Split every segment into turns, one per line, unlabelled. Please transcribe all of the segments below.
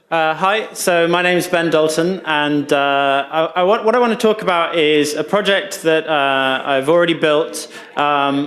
Hi, so my name is Ben Dalton, and what I want to talk about is a project that I've already built,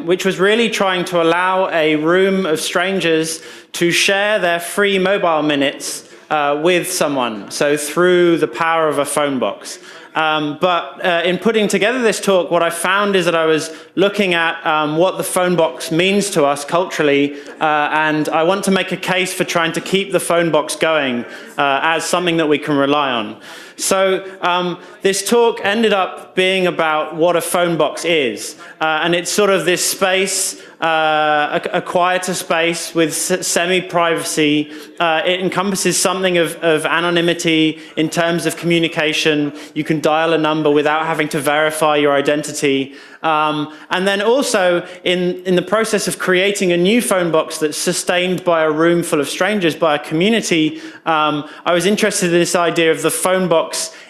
which was really trying to allow a room of strangers to share their free mobile minutes with someone, so through the power of a phone box. But in putting together this talk, what I found is that I was looking at what the phone box means to us culturally, and I want to make a case for trying to keep the phone box going as something that we can rely on. So this talk ended up being about what a phone box is, and it's sort of this space, a quieter space with semi-privacy. It encompasses something of anonymity in terms of communication. You can dial a number without having to verify your identity. And then also, in the process of creating a new phone box that's sustained by a room full of strangers, by a community, I was interested in this idea of the phone box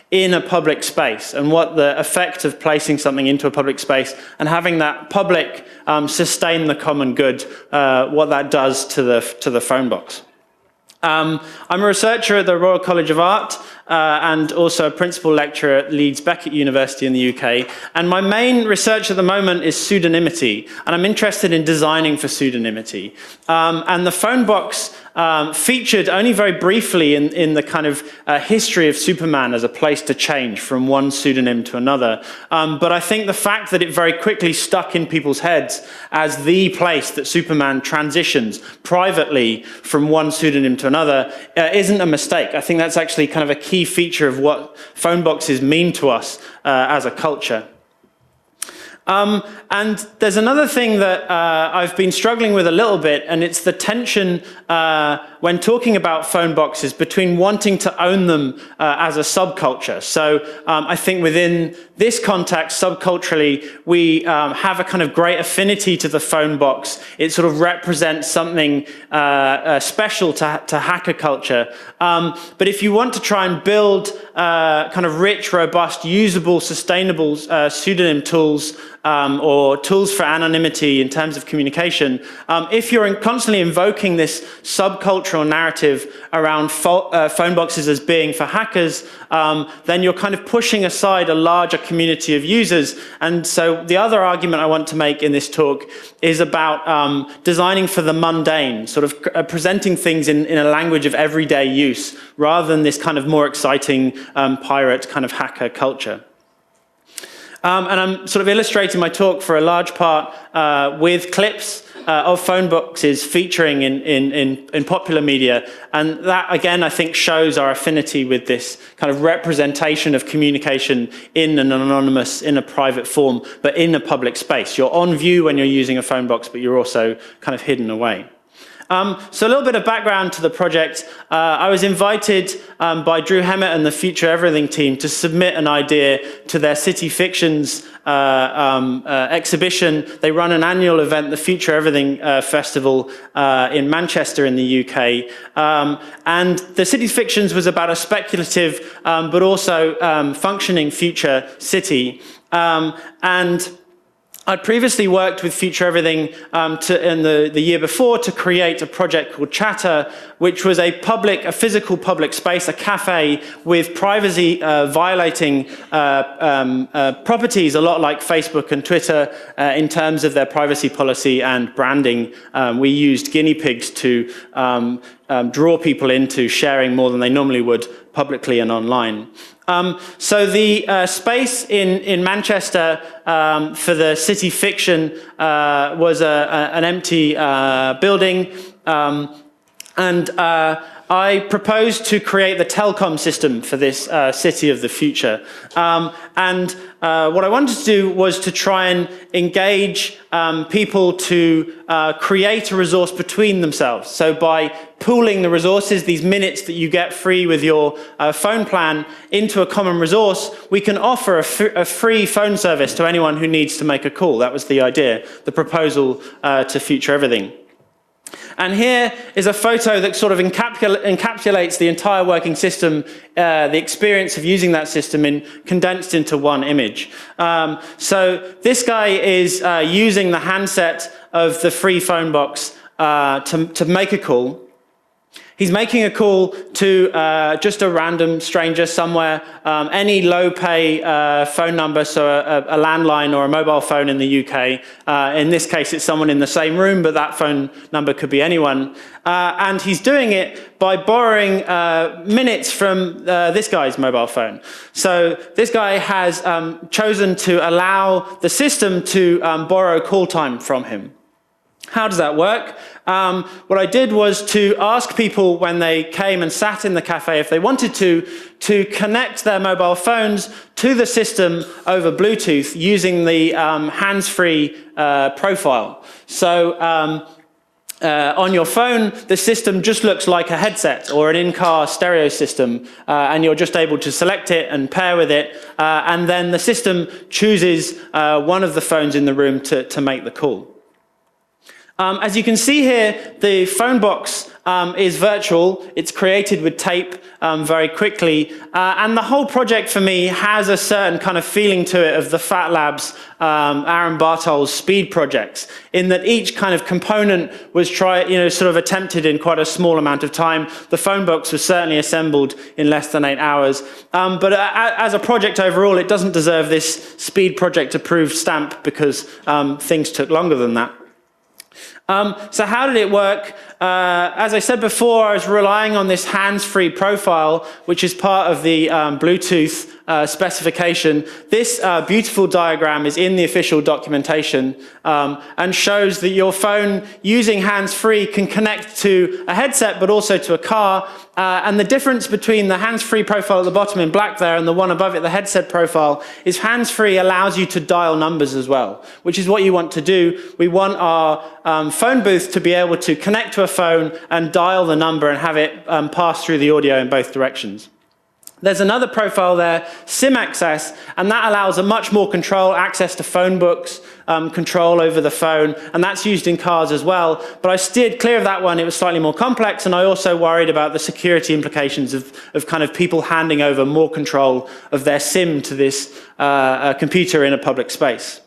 in a public space and what the effect of placing something into a public space and having that public sustain the common good, what that does to the phone box. I'm a researcher at the Royal College of Art and also a principal lecturer at Leeds Beckett University in the UK. And my main research at the moment is pseudonymity, and I'm interested in designing for pseudonymity. And the phone box featured only very briefly in the kind of history of Superman as a place to change from one pseudonym to another. But I think the fact that it very quickly stuck in people's heads as the place that Superman transitions privately from one pseudonym to another isn't a mistake. I think that's actually kind of a key feature of what phone boxes mean to us as a culture. And there's another thing that I've been struggling with a little bit, and it's the tension when talking about phone boxes between wanting to own them as a subculture. So I think within this context, subculturally, we have a kind of great affinity to the phone box. It sort of represents something special to hacker culture. But if you want to try and build kind of rich, robust, usable, sustainable pseudonym tools, or tools for anonymity in terms of communication, if you're constantly invoking this subcultural narrative around phone boxes as being for hackers, then you're kind of pushing aside a larger community of users. And so the other argument I want to make in this talk is about designing for the mundane, sort of presenting things in a language of everyday use, rather than this kind of more exciting pirate kind of hacker culture. And I'm sort of illustrating my talk for a large part with clips of phone boxes featuring in popular media. And that, again, I think shows our affinity with this kind of representation of communication in an anonymous, in a private form, but in a public space. You're on view when you're using a phone box, but you're also kind of hidden away. So a little bit of background to the project. I was invited by Drew Hemmett and the Future Everything team to submit an idea to their City Fictions exhibition. They run an annual event, the Future Everything Festival in Manchester in the UK. And the City Fictions was about a speculative but also functioning future city. And I'd previously worked with Future Everything in the year before to create a project called Chatter, which was a physical public space, a cafe with privacy violating properties, a lot like Facebook and Twitter in terms of their privacy policy and branding. We used guinea pigs to draw people into sharing more than they normally would publicly and online. So the space in Manchester for the City Fiction was an empty building, and I proposed to create the telecom system for this city of the future. And what I wanted to do was to try and engage people to create a resource between themselves. So by pooling the resources, these minutes that you get free with your phone plan, into a common resource, we can offer a free phone service to anyone who needs to make a call. That was the idea, the proposal to Future Everything. And here is a photo that sort of encapsulates the entire working system, the experience of using that system condensed into one image. So this guy is using the handset of the free phone box to make a call. He's making a call to just a random stranger somewhere, any low-pay phone number, so a landline or a mobile phone in the UK. In this case, it's someone in the same room, but that phone number could be anyone. And he's doing it by borrowing minutes from this guy's mobile phone. So this guy has chosen to allow the system to borrow call time from him. How does that work? What I did was to ask people when they came and sat in the cafe, if they wanted to connect their mobile phones to the system over Bluetooth using the hands-free profile. So on your phone, the system just looks like a headset or an in-car stereo system, and you're just able to select it and pair with it, and then the system chooses one of the phones in the room to make the call. As you can see here, the Phonebox is virtual. It's created with tape very quickly. And the whole project for me has a certain kind of feeling to it of the Fat Labs, Aaron Bartol's speed projects, in that each kind of component was sort of attempted in quite a small amount of time. The Phonebox was certainly assembled in less than 8 hours. But as a project overall, it doesn't deserve this speed project approved stamp because things took longer than that. So how did it work? As I said before, I was relying on this hands-free profile, which is part of the Bluetooth specification. This beautiful diagram is in the official documentation and shows that your phone using hands-free can connect to a headset, but also to a car. And the difference between the hands-free profile at the bottom in black there and the one above it, the headset profile, is hands-free allows you to dial numbers as well, which is what you want to do. We want our phone booth to be able to connect to a phone and dial the number and have it pass through the audio in both directions. There's another profile there, SIM access, and that allows a much more access to phone books, control over the phone, and that's used in cars as well. But I steered clear of that one. It was slightly more complex, and I also worried about the security implications of kind of people handing over more control of their SIM to this computer in a public space.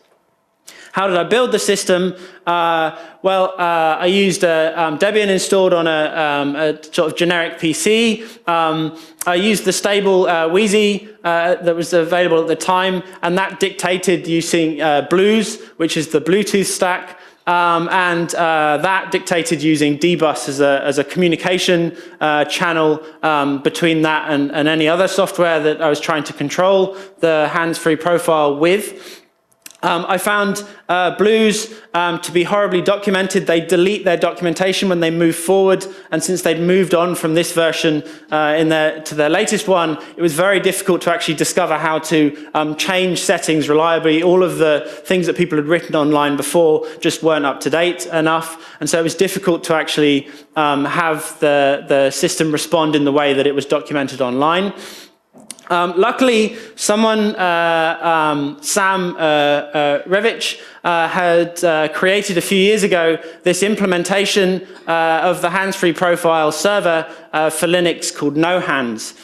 How did I build the system? I used Debian installed on a sort of generic PC. I used the stable Wheezy that was available at the time, and that dictated using Blues, which is the Bluetooth stack. And that dictated using dbus as a communication channel between that and any other software that I was trying to control the hands-free profile with. I found Blues to be horribly documented. They delete their documentation when they move forward, and since they'd moved on from this version to their latest one, it was very difficult to actually discover how to change settings reliably. All of the things that people had written online before just weren't up to date enough, and so it was difficult to actually have the system respond in the way that it was documented online. Luckily, someone, Sam Revich, had created a few years ago this implementation of the hands-free profile server for Linux called NoHands.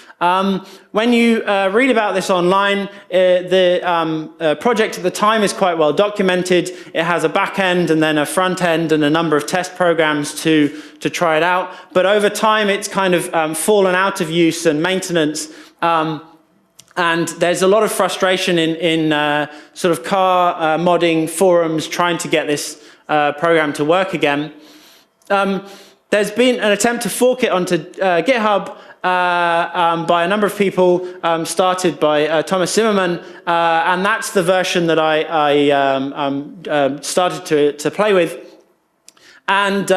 When you read about this online, the project at the time is quite well documented. It has a back end and then a front end and a number of test programs to try it out. But over time, it's kind of fallen out of use and maintenance. And there's a lot of frustration in sort of car modding forums trying to get this program to work again. There's been an attempt to fork it onto GitHub by a number of people, started by Thomas Zimmerman, and that's the version that I started to play with. And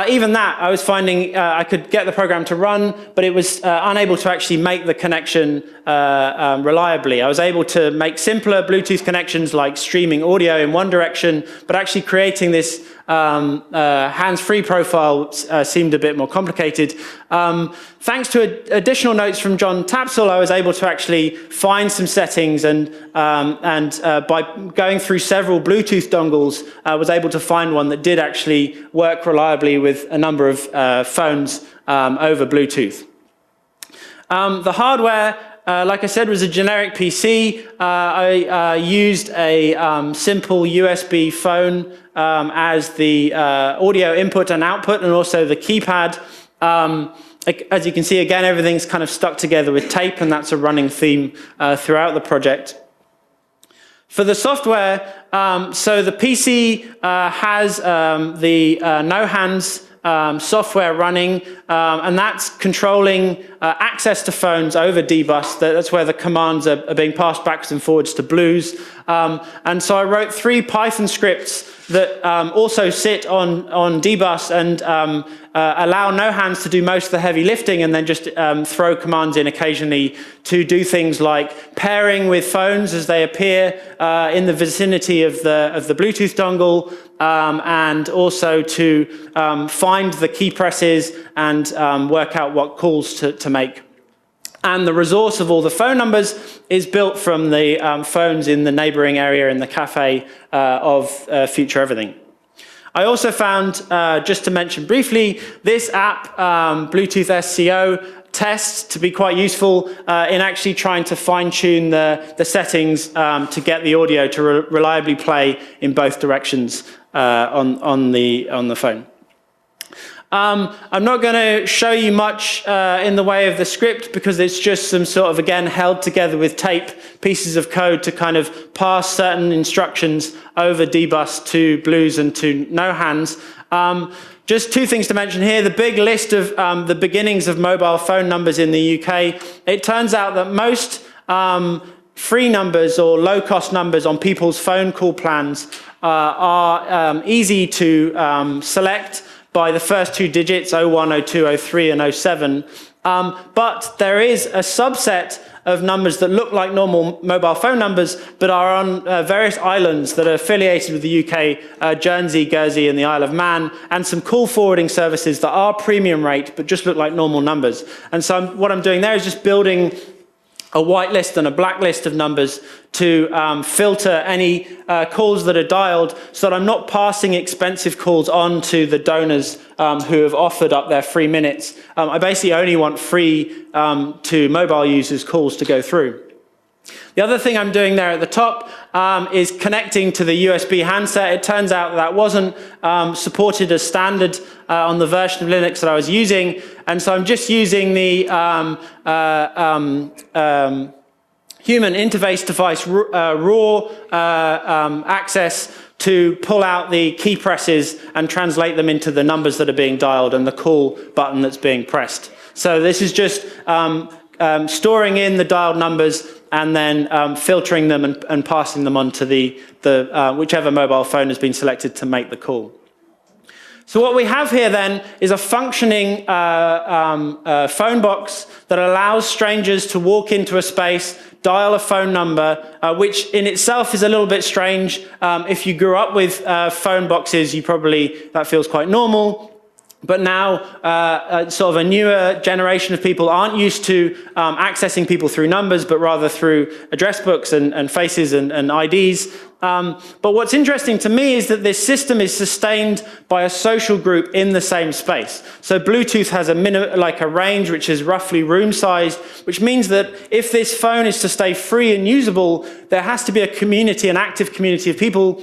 even that, I was finding I could get the program to run, but it was unable to actually make the connection reliably. I was able to make simpler Bluetooth connections like streaming audio in one direction, but actually creating this hands-free profile seemed a bit more complicated. Thanks to additional notes from John Tapsell, I was able to actually find some settings, and by going through several Bluetooth dongles, I was able to find one that did actually work reliably with a number of phones over Bluetooth. The hardware, like I said, was a generic PC. I used a simple USB phone as the audio input and output, and also the keypad. As you can see, again, everything's kind of stuck together with tape, and that's a running theme throughout the project. For the software, so the PC has the no hands software running, and that's controlling access to phones over dbus. That's where the commands are being passed backwards and forwards to blues. And so I wrote 3 Python scripts that also sit on dbus and allow no hands to do most of the heavy lifting, and then just throw commands in occasionally to do things like pairing with phones as they appear in the vicinity of the Bluetooth dongle, and also to find the key presses and work out what calls to make. And the resource of all the phone numbers is built from the phones in the neighboring area in the cafe of Future Everything. I also found, just to mention briefly, this app, Bluetooth SCO, tests to be quite useful in actually trying to fine-tune the settings to get the audio to reliably play in both directions on the phone. I'm not going to show you much in the way of the script, because it's just some sort of, again, held together with tape pieces of code to kind of pass certain instructions over dbus to blues and to no hands. Just 2 things to mention here. The big list of the beginnings of mobile phone numbers in the UK. It turns out that most free numbers or low-cost numbers on people's phone call plans are easy to select by the first 2 digits, 01, 02, 03, and 07. But there is a subset of numbers that look like normal mobile phone numbers, but are on various islands that are affiliated with the UK, Guernsey, Guernsey, and the Isle of Man, and some call forwarding services that are premium rate, but just look like normal numbers. And so what I'm doing there is just building a whitelist and a blacklist of numbers to filter any calls that are dialed, so that I'm not passing expensive calls on to the donors who have offered up their free minutes. I basically only want free to mobile users calls to go through. The other thing I'm doing there at the top is connecting to the USB handset. It turns out that wasn't supported as standard on the version of Linux that I was using, and so I'm just using the human interface device raw access to pull out the key presses and translate them into the numbers that are being dialed and the call button that's being pressed. So this is just storing in the dialed numbers and then filtering them and passing them on to the whichever mobile phone has been selected to make the call. So what we have here then is a functioning phone box that allows strangers to walk into a space, dial a phone number, which in itself is a little bit strange. If you grew up with phone boxes, that feels quite normal. But now, sort of a newer generation of people aren't used to accessing people through numbers, but rather through address books and faces and IDs. But what's interesting to me is that this system is sustained by a social group in the same space. So Bluetooth has a range which is roughly room-sized, which means that if this phone is to stay free and usable, there has to be a community, an active community of people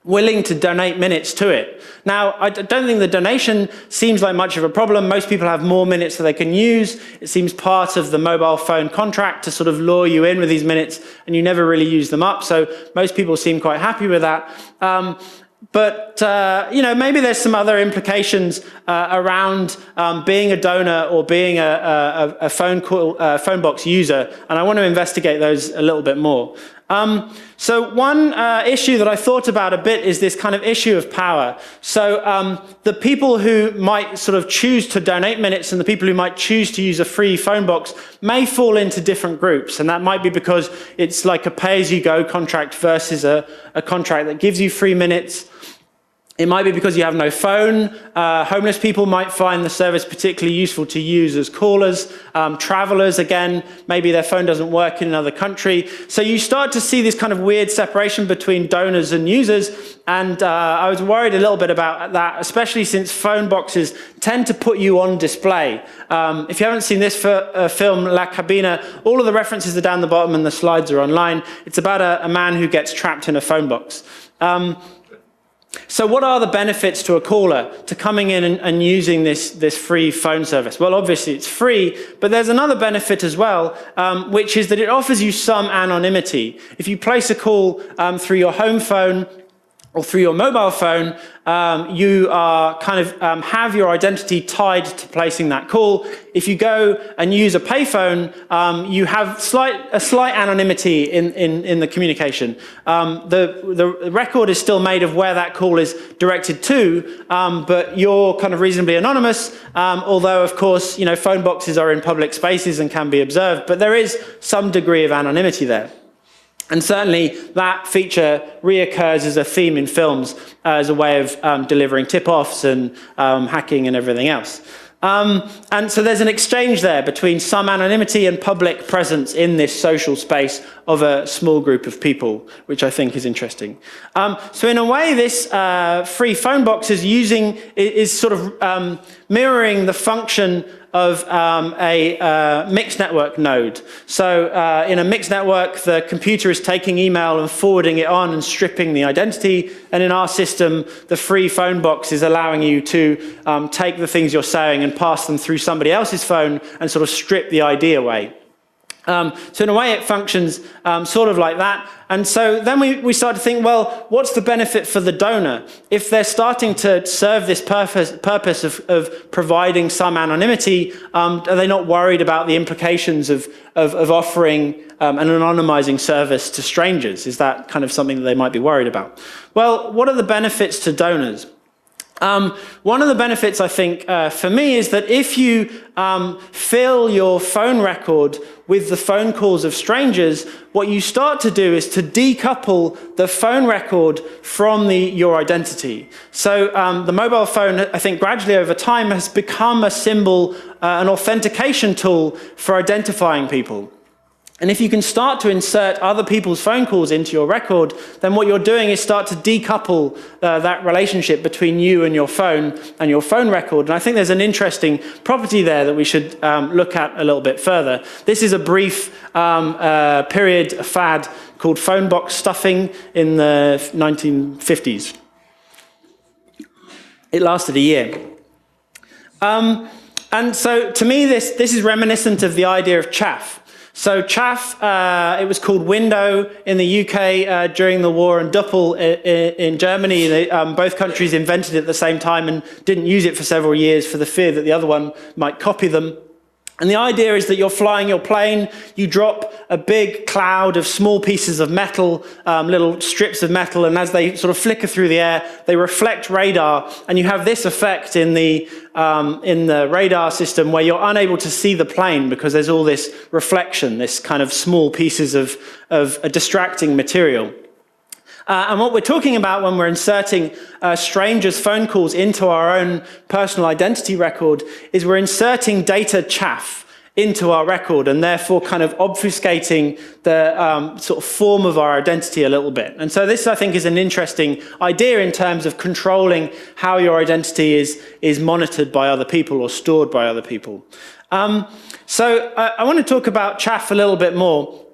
willing to donate minutes to it. Now, I don't think the donation seems like much of a problem. Most people have more minutes that they can use. It seems part of the mobile phone contract to sort of lure you in with these minutes, and you never really use them up. So most people seem quite happy with that. But maybe there's some other implications around being a donor or being a phone box user, and I want to investigate those a little bit more. So one issue that I thought about a bit is this kind of issue of power. So the people who might sort of choose to donate minutes and the people who might choose to use a free phone box may fall into different groups, and that might be because it's like a pay-as-you-go contract versus a contract that gives you free minutes. It might be because you have no phone. Homeless people might find the service particularly useful to use as callers. Travelers, again, maybe their phone doesn't work in another country. So you start to see this kind of weird separation between donors and users. And I was worried a little bit about that, especially since phone boxes tend to put you on display. If you haven't seen this film, La Cabina, all of the references are down the bottom and the slides are online. It's about a man who gets trapped in a phone box. So what are the benefits to a caller to coming in and using this free phone service? Well, obviously it's free, but there's another benefit as well, which is that it offers you some anonymity. If you place a call through your home phone or through your mobile phone, you are kind of have your identity tied to placing that call. If you go and use a payphone, you have a slight anonymity in the communication. The record is still made of where that call is directed to, but you're kind of reasonably anonymous, although of course, phone boxes are in public spaces and can be observed, but there is some degree of anonymity there. And certainly that feature reoccurs as a theme in films as a way of delivering tip-offs and hacking and everything else. And so there's an exchange there between some anonymity and public presence in this social space of a small group of people, which I think is interesting. So in a way, this free phone box is sort of mirroring the function of a mixed network node. So in a mixed network, the computer is taking email and forwarding it on and stripping the identity. And in our system, the free phone box is allowing you to take the things you're saying and pass them through somebody else's phone and sort of strip the ID away. So in a way, it functions sort of like that. And so then we start to think, well, what's the benefit for the donor? If they're starting to serve this purpose of providing some anonymity, are they not worried about the implications of offering an anonymizing service to strangers? Is that kind of something that they might be worried about? Well, what are the benefits to donors? One of the benefits, I think, for me is that if you fill your phone record with the phone calls of strangers, what you start to do is to decouple the phone record from your identity. So the mobile phone, I think, gradually over time has become a symbol, an authentication tool for identifying people. And if you can start to insert other people's phone calls into your record, then what you're doing is start to decouple that relationship between you and your phone record. And I think there's an interesting property there that we should look at a little bit further. This is a brief period, a fad called phone box stuffing in the 1950s. It lasted a year. And so to me, this is reminiscent of the idea of chaff. So chaff, it was called window in the UK during the war, and Duppel in Germany. Both countries invented it at the same time and didn't use it for several years for the fear that the other one might copy them. And the idea is that you're flying your plane, you drop a big cloud of small pieces of metal, little strips of metal, and as they sort of flicker through the air, they reflect radar, and you have this effect in the radar system where you're unable to see the plane because there's all this reflection, this kind of small pieces of a distracting material. And what we're talking about when we're inserting strangers' phone calls into our own personal identity record is we're inserting data chaff into our record and therefore kind of obfuscating the sort of form of our identity a little bit. And so this, I think, is an interesting idea in terms of controlling how your identity is monitored by other people or stored by other people. So I want to talk about chaff a little bit more.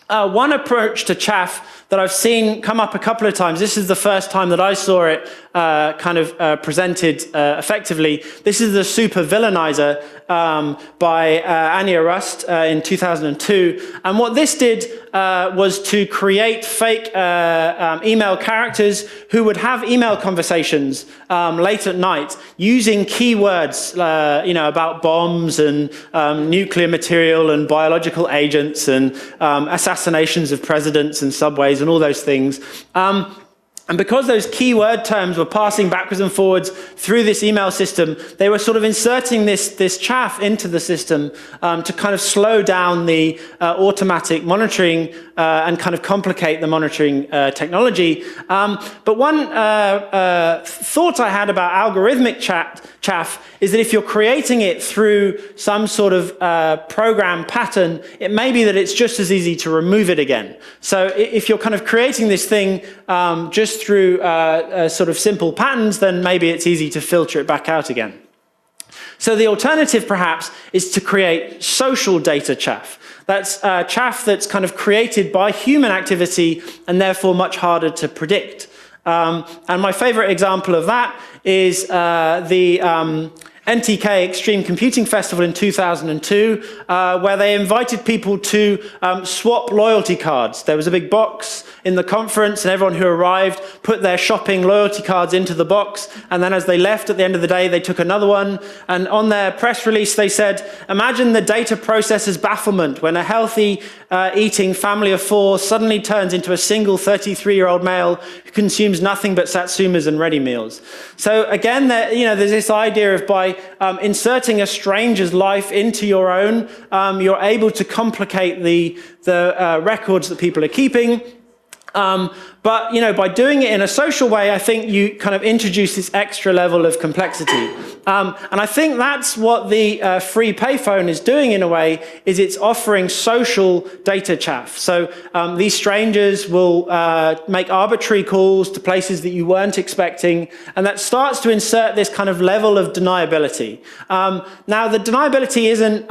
One approach to chaff that I've seen come up a couple of times, this is the first time that I saw it presented effectively. This is the super villainizer by Anya Rust in 2002. And what this did was to create fake email characters who would have email conversations late at night using keywords about bombs and nuclear material and biological agents and assassinations of presidents and subways and all those things. And because those keyword terms were passing backwards and forwards through this email system, they were sort of inserting this chaff into the system to kind of slow down the automatic monitoring and kind of complicate the monitoring technology. But one thought I had about algorithmic chaff is that if you're creating it through some sort of program pattern, it may be that it's just as easy to remove it again. So if you're kind of creating this thing just through sort of simple patterns, then maybe it's easy to filter it back out again. So the alternative, perhaps, is to create social data chaff. That's chaff that's kind of created by human activity and therefore much harder to predict. And my favorite example of that is the NTK Extreme Computing Festival in 2002, where they invited people to swap loyalty cards. There was a big box in the conference, and everyone who arrived put their shopping loyalty cards into the box, and then as they left at the end of the day, they took another one. And on their press release, they said, "Imagine the data processor's bafflement when a healthy eating family of four suddenly turns into a single 33-year-old male who consumes nothing but satsumas and ready meals." So again, there's this idea of by inserting a stranger's life into your own, you're able to complicate the records that people are keeping. But by doing it in a social way, I think you kind of introduce this extra level of complexity. And I think that's what the free payphone is doing in a way, is it's offering social data chaff. So these strangers will make arbitrary calls to places that you weren't expecting, and that starts to insert this kind of level of deniability. Now, the deniability isn't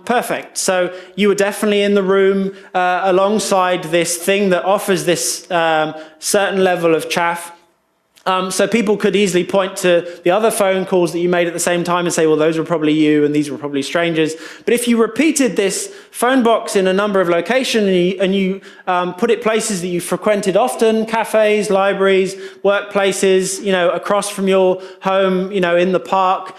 perfect. So you were definitely in the room alongside this thing that offers this certain level of chaff. So people could easily point to the other phone calls that you made at the same time and say, well, those were probably you and these were probably strangers. But if you repeated this phone box in a number of locations and you put it places that you frequented often, cafes, libraries, workplaces, across from your home, in the park,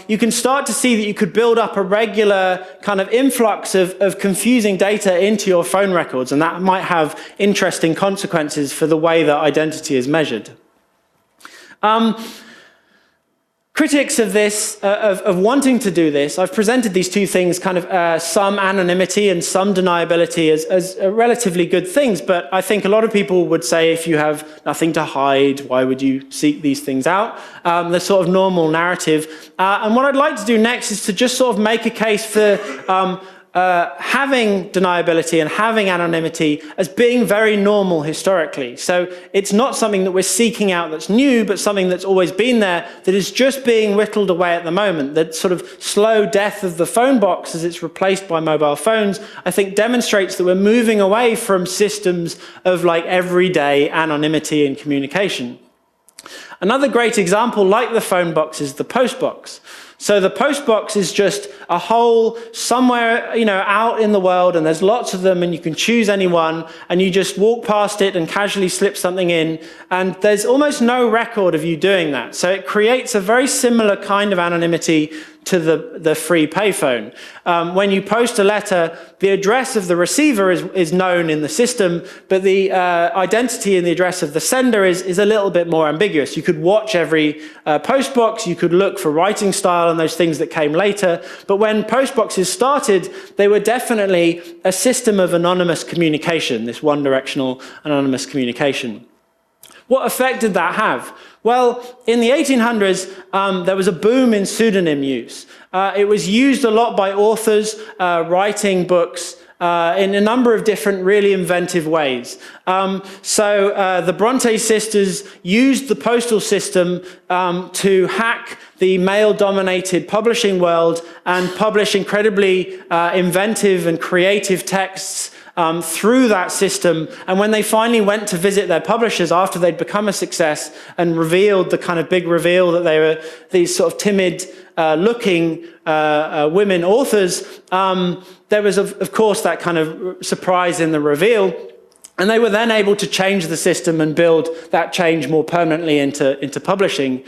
you can start to see that you could build up a regular kind of influx of confusing data into your phone records, and that might have interesting consequences for the way that identity is measured. Critics of this, of wanting to do this, I've presented these two things, kind of some anonymity and some deniability as relatively good things, but I think a lot of people would say if you have nothing to hide, why would you seek these things out? The sort of normal narrative. And what I'd like to do next is to just sort of make a case for having deniability and having anonymity as being very normal historically. So it's not something that we're seeking out that's new, but something that's always been there that is just being whittled away at the moment. That sort of slow death of the phone box as it's replaced by mobile phones, I think demonstrates that we're moving away from systems of like everyday anonymity in communication. Another great example, like the phone box, is the post box. So the post box is just a hole somewhere, out in the world, and there's lots of them, and you can choose any one, and you just walk past it and casually slip something in, and there's almost no record of you doing that. So it creates a very similar kind of anonymity to the free payphone. When you post a letter, the address of the receiver is known in the system, but the identity and the address of the sender is a little bit more ambiguous. You could watch every post box, you could look for writing style and those things that came later, but when post boxes started, they were definitely a system of anonymous communication, this one-directional anonymous communication. What effect did that have? Well, in the 1800s, there was a boom in pseudonym use. It was used a lot by authors writing books in a number of different really inventive ways. So the Bronte sisters used the postal system to hack the male-dominated publishing world and publish incredibly inventive and creative texts through that system. And when they finally went to visit their publishers after they'd become a success and revealed the kind of big reveal that they were these sort of timid looking women authors, there was of course that kind of surprise in the reveal. And they were then able to change the system and build that change more permanently into publishing.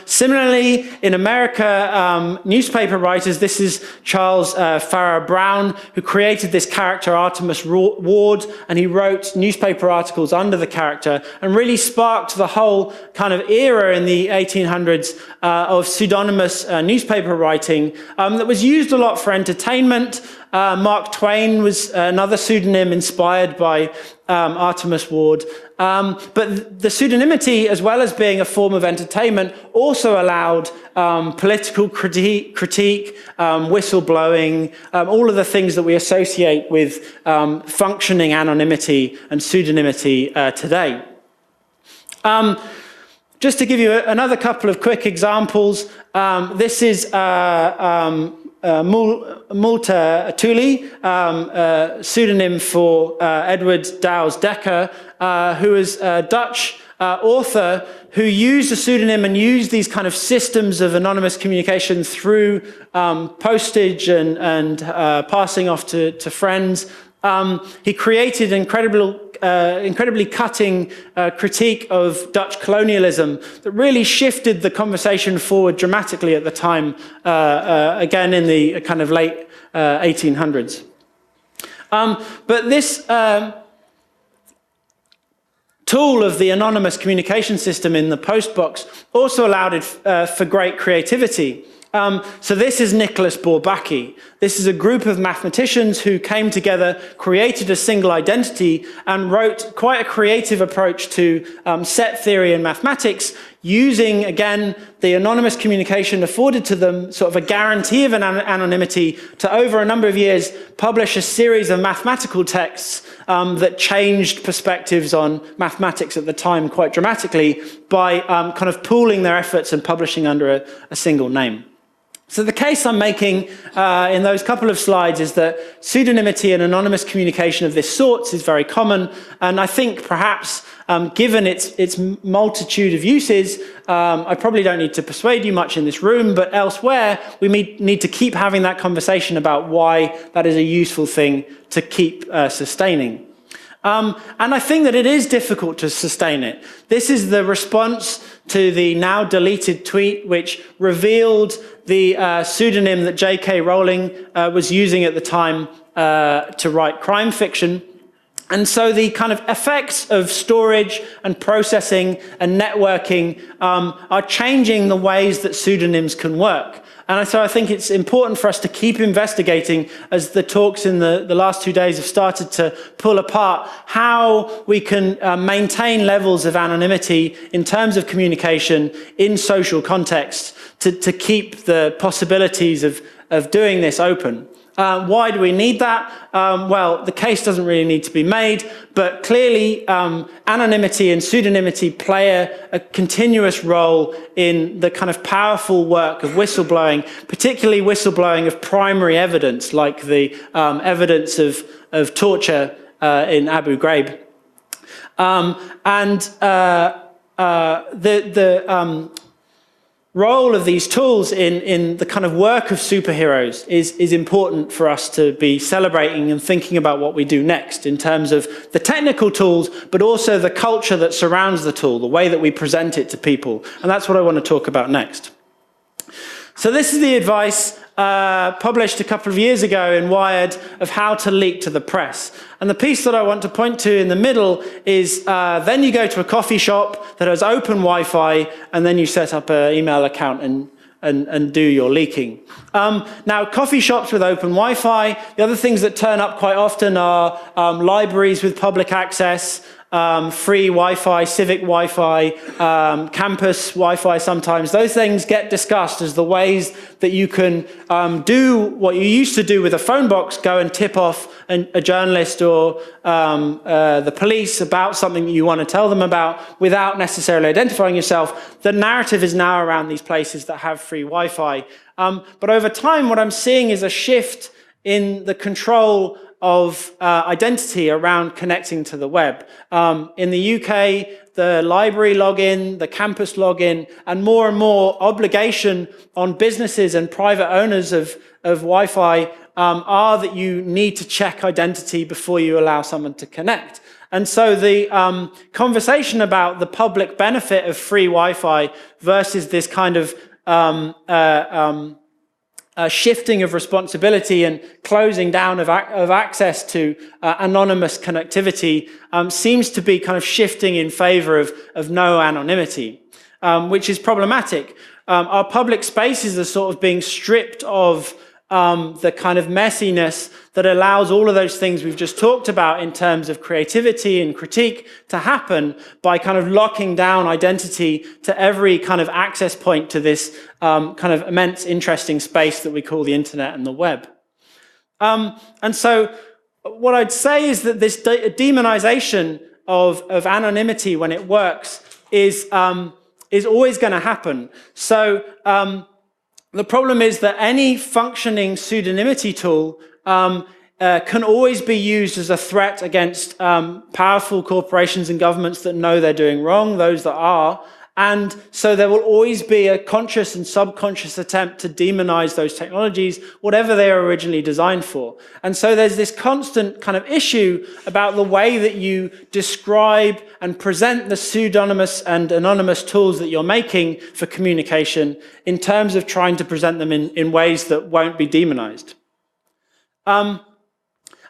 Similarly, in America, newspaper writers, this is Charles Farrar Brown, who created this character Artemus Ward, and he wrote newspaper articles under the character and really sparked the whole kind of era in the 1800s of pseudonymous newspaper writing that was used a lot for entertainment. Mark Twain was another pseudonym inspired by Artemus Ward. But the pseudonymity, as well as being a form of entertainment, also allowed political critique, whistleblowing, all of the things that we associate with functioning anonymity and pseudonymity today. Just to give you another couple of quick examples, this is Multatuli, pseudonym for Edward Douws Dekker, who is a Dutch author who used a pseudonym and used these kind of systems of anonymous communication through postage and passing off to friends. He created an incredibly cutting critique of Dutch colonialism that really shifted the conversation forward dramatically at the time, again in the kind of late 1800s. But this tool of the anonymous communication system in the postbox also allowed it for great creativity. So this is Nicholas Bourbaki. This is a group of mathematicians who came together, created a single identity, and wrote quite a creative approach to set theory and mathematics, using, again, the anonymous communication afforded to them, sort of a guarantee of anonymity, to over a number of years publish a series of mathematical texts that changed perspectives on mathematics at the time quite dramatically by kind of pooling their efforts and publishing under a single name. So the case I'm making in those couple of slides is that pseudonymity and anonymous communication of this sort is very common, and I think perhaps given its multitude of uses, I probably don't need to persuade you much in this room, but elsewhere we need to keep having that conversation about why that is a useful thing to keep sustaining. And I think that it is difficult to sustain it. This is the response to the now deleted tweet, which revealed the pseudonym that J.K. Rowling was using at the time to write crime fiction. And so the kind of effects of storage and processing and networking are changing the ways that pseudonyms can work. And so I think it's important for us to keep investigating, as the talks in the last 2 days have started to pull apart, how we can maintain levels of anonymity in terms of communication in social contexts to keep the possibilities of doing this open. Why do we need that? Well, the case doesn't really need to be made, but clearly anonymity and pseudonymity play a continuous role in the kind of powerful work of whistleblowing, particularly whistleblowing of primary evidence, like the evidence of torture in Abu Ghraib. The role of these tools in the kind of work of superheroes is important for us to be celebrating and thinking about what we do next in terms of the technical tools, but also the culture that surrounds the tool, the way that we present it to people. And that's what I want to talk about next. So this is the advice published a couple of years ago in Wired of how to leak to the press. And the piece that I want to point to in the middle is then you go to a coffee shop that has open Wi-Fi, and then you set up an email account and do your leaking. Now, coffee shops with open Wi-Fi, the other things that turn up quite often are libraries with public access, free Wi-Fi, civic Wi-Fi, campus Wi-Fi sometimes. Those things get discussed as the ways that you can do what you used to do with a phone box, go and tip off a journalist or the police about something that you want to tell them about without necessarily identifying yourself. The narrative is now around these places that have free Wi-Fi. But over time, what I'm seeing is a shift in the control of identity around connecting to the web. In the UK, the library login, the campus login, and more obligation on businesses and private owners of Wi-Fi are that you need to check identity before you allow someone to connect. And so the conversation about the public benefit of free Wi-Fi versus this kind of shifting of responsibility and closing down of access to anonymous connectivity seems to be kind of shifting in favor of no anonymity, which is problematic. Our public spaces are sort of being stripped of the kind of messiness that allows all of those things we've just talked about in terms of creativity and critique to happen by kind of locking down identity to every kind of access point to this kind of immense, interesting space that we call the internet and the web. And so what I'd say is that this demonization of anonymity when it works is always going to happen. So The problem is that any functioning pseudonymity tool can always be used as a threat against powerful corporations and governments that know they're doing wrong, those that are. And so there will always be a conscious and subconscious attempt to demonize those technologies, whatever they are originally designed for. And so there's this constant kind of issue about the way that you describe and present the pseudonymous and anonymous tools that you're making for communication in terms of trying to present them in ways that won't be demonized.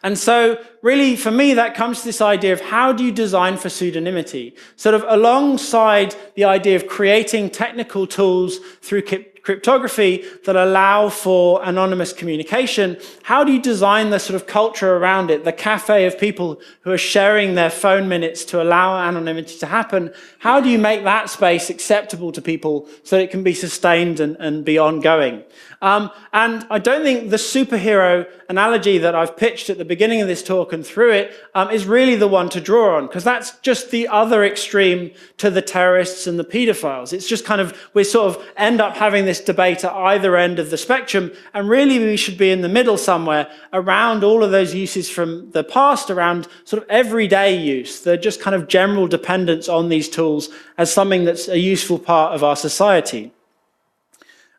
And so really, for me, that comes to this idea of how do you design for pseudonymity? Sort of alongside the idea of creating technical tools through cryptography that allow for anonymous communication, how do you design the sort of culture around it, the cafe of people who are sharing their phone minutes to allow anonymity to happen? How do you make that space acceptable to people so that it can be sustained and be ongoing? And I don't think the superhero analogy that I've pitched at the beginning of this talk and through it is really the one to draw on, because that's just the other extreme to the terrorists and the pedophiles. It's just kind of, we sort of end up having this debate at either end of the spectrum, and really we should be in the middle somewhere around all of those uses from the past, around sort of everyday use. They're just kind of general dependence on these tools as something that's a useful part of our society.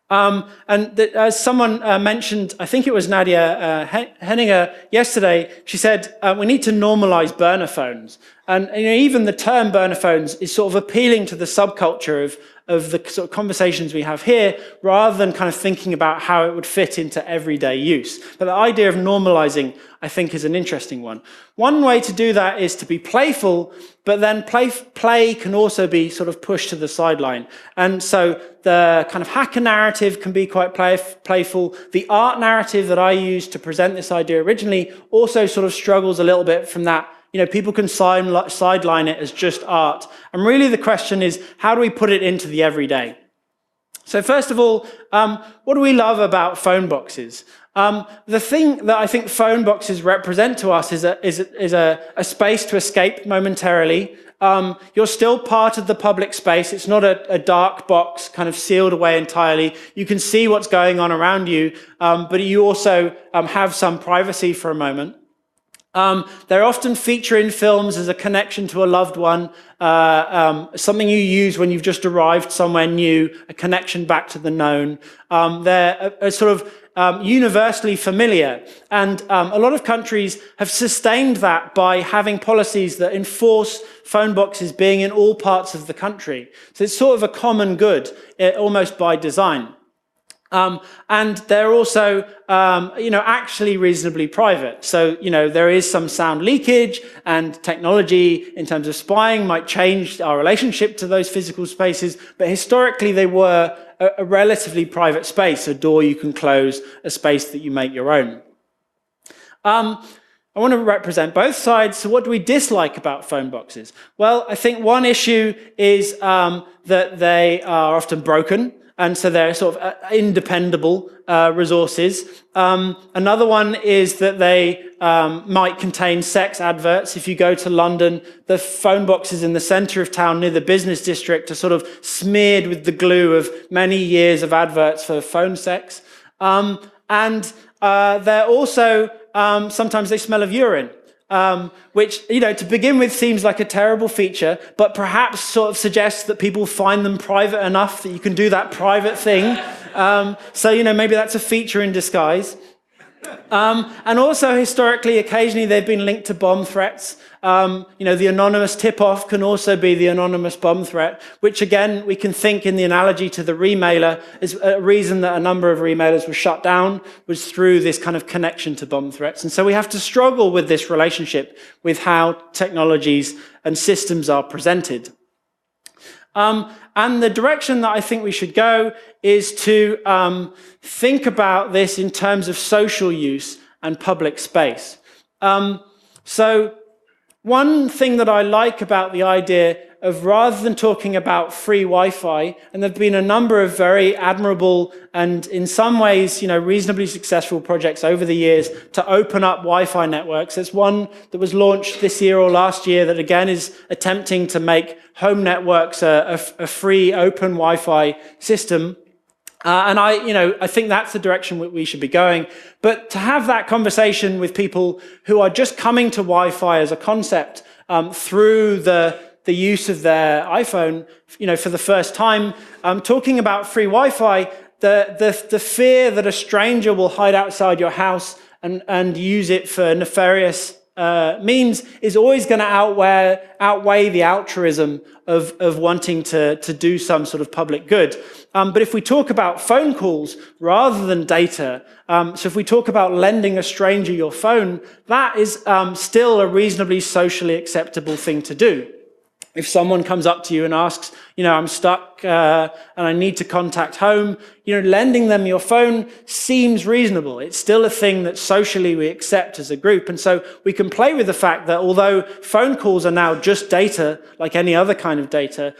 As someone mentioned, I think it was Nadia Henninger yesterday, she said, we need to normalize burner phones. And even the term burner phones is sort of appealing to the subculture of the sort of conversations we have here, rather than kind of thinking about how it would fit into everyday use. But the idea of normalizing, I think, is an interesting one. One way to do that is to be playful, but then play can also be sort of pushed to the sideline. And so the kind of hacker narrative can be quite playful. The art narrative that I used to present this idea originally also sort of struggles a little bit from that. People can sideline it as just art. And really the question is, how do we put it into the everyday? So first of all, what do we love about Phoneboxes? The thing that I think Phoneboxes represent to us is a space to escape momentarily. You're still part of the public space. It's not a dark box kind of sealed away entirely. You can see what's going on around you, but you also have some privacy for a moment. They're often feature in films as a connection to a loved one, something you use when you've just arrived somewhere new, a connection back to the known. They're a sort of universally familiar. And a lot of countries have sustained that by having policies that enforce Phoneboxes being in all parts of the country. So it's sort of a common good, almost by design. And they're also, actually reasonably private. So, there is some sound leakage, and technology in terms of spying might change our relationship to those physical spaces. But historically, they were a relatively private space, a door you can close, a space that you make your own. I want to represent both sides. So what do we dislike about Phoneboxes? Well, I think one issue is that they are often broken. And so they're sort of independable resources. Another one is that they might contain sex adverts. If you go to London, the Phoneboxes in the centre of town near the business district are sort of smeared with the glue of many years of adverts for phone sex. And they're also, sometimes they smell of urine. Which, to begin with seems like a terrible feature, but perhaps sort of suggests that people find them private enough that you can do that private thing. So, maybe that's a feature in disguise. And also, historically, occasionally they've been linked to bomb threats. The anonymous tip-off can also be the anonymous bomb threat, which again, we can think in the analogy to the remailer is a reason that a number of remailers were shut down was through this kind of connection to bomb threats. And so we have to struggle with this relationship with how technologies and systems are presented. And the direction that I think we should go is to think about this in terms of social use and public space. So one thing that I like about the idea of, rather than talking about free Wi-Fi, and there have been a number of very admirable and in some ways, reasonably successful projects over the years to open up Wi-Fi networks. There's one that was launched this year or last year that again is attempting to make home networks a free open Wi-Fi system. I think that's the direction we should be going. But to have that conversation with people who are just coming to Wi-Fi as a concept through the use of their iPhone, for the first time, talking about free Wi-Fi, the fear that a stranger will hide outside your house and use it for nefarious means is always going to outweigh the altruism of wanting to do some sort of public good. But if we talk about phone calls rather than data, so if we talk about lending a stranger your phone, that is still a reasonably socially acceptable thing to do. If someone comes up to you and asks, I'm stuck and I need to contact home, lending them your phone seems reasonable. It's still a thing that socially we accept as a group. And so we can play with the fact that although phone calls are now just data, like any other kind of data,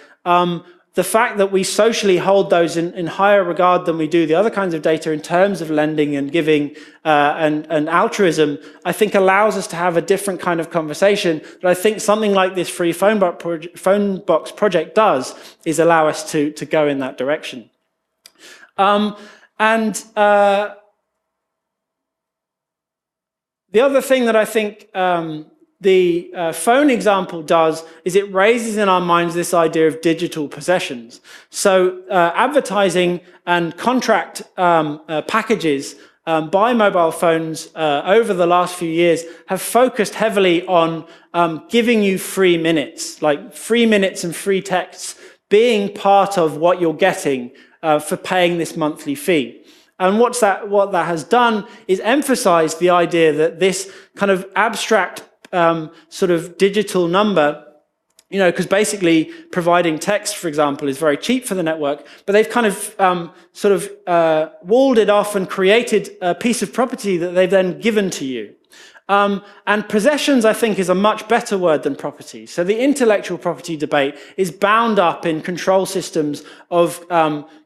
the fact that we socially hold those in higher regard than we do the other kinds of data in terms of lending and giving and altruism, I think allows us to have a different kind of conversation that I think something like this free Phonebox project does, is allow us to go in that direction. The other thing that I think the phone example does is it raises in our minds this idea of digital possessions. So advertising and contract packages by mobile phones over the last few years have focused heavily on giving you free minutes, like free minutes and free texts being part of what you're getting for paying this monthly fee. And what that has done is emphasize the idea that this kind of abstract sort of digital number, because basically providing text, for example, is very cheap for the network, but they've kind of walled it off and created a piece of property that they've then given to you. And possessions, I think, is a much better word than property. So the intellectual property debate is bound up in control systems of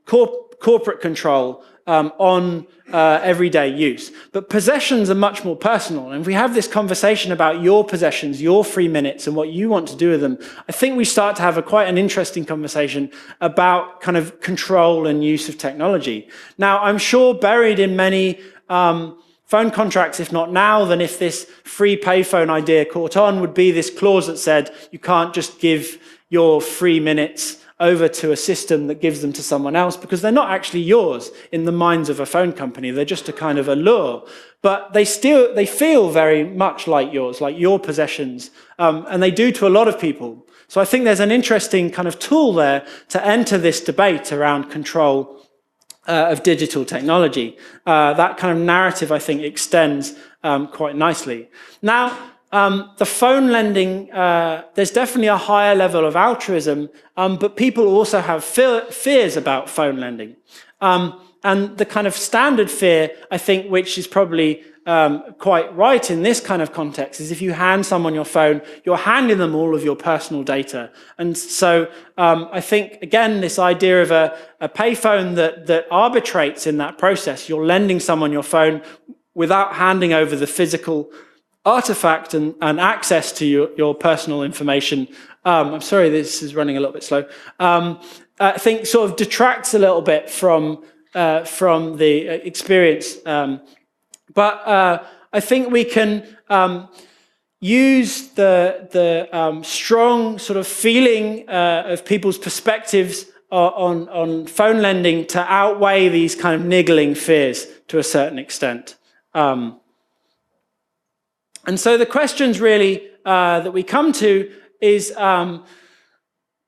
corporate control on everyday use. But possessions are much more personal. And if we have this conversation about your possessions, your free minutes, and what you want to do with them, I think we start to have quite an interesting conversation about kind of control and use of technology. Now, I'm sure buried in many phone contracts, if not now, then if this free payphone idea caught on, would be this clause that said you can't just give your free minutes over to a system that gives them to someone else, because they're not actually yours in the minds of a phone company. They're just a kind of a lure. But they feel very much like yours, like your possessions, and they do to a lot of people. So I think there's an interesting kind of tool there to enter this debate around control of digital technology. That kind of narrative, I think, extends quite nicely. Now, the phone lending, there's definitely a higher level of altruism, but people also have fears about phone lending. And the kind of standard fear, I think, which is probably quite right in this kind of context, is if you hand someone your phone, you're handing them all of your personal data. And so I think, again, this idea of a payphone that arbitrates in that process, you're lending someone your phone without handing over the physical artifact and access to your personal information. I'm sorry, this is running a little bit slow. I think sort of detracts a little bit from the experience. But I think we can use the strong sort of feeling of people's perspectives on phone lending to outweigh these kind of niggling fears to a certain extent. And so the questions really that we come to is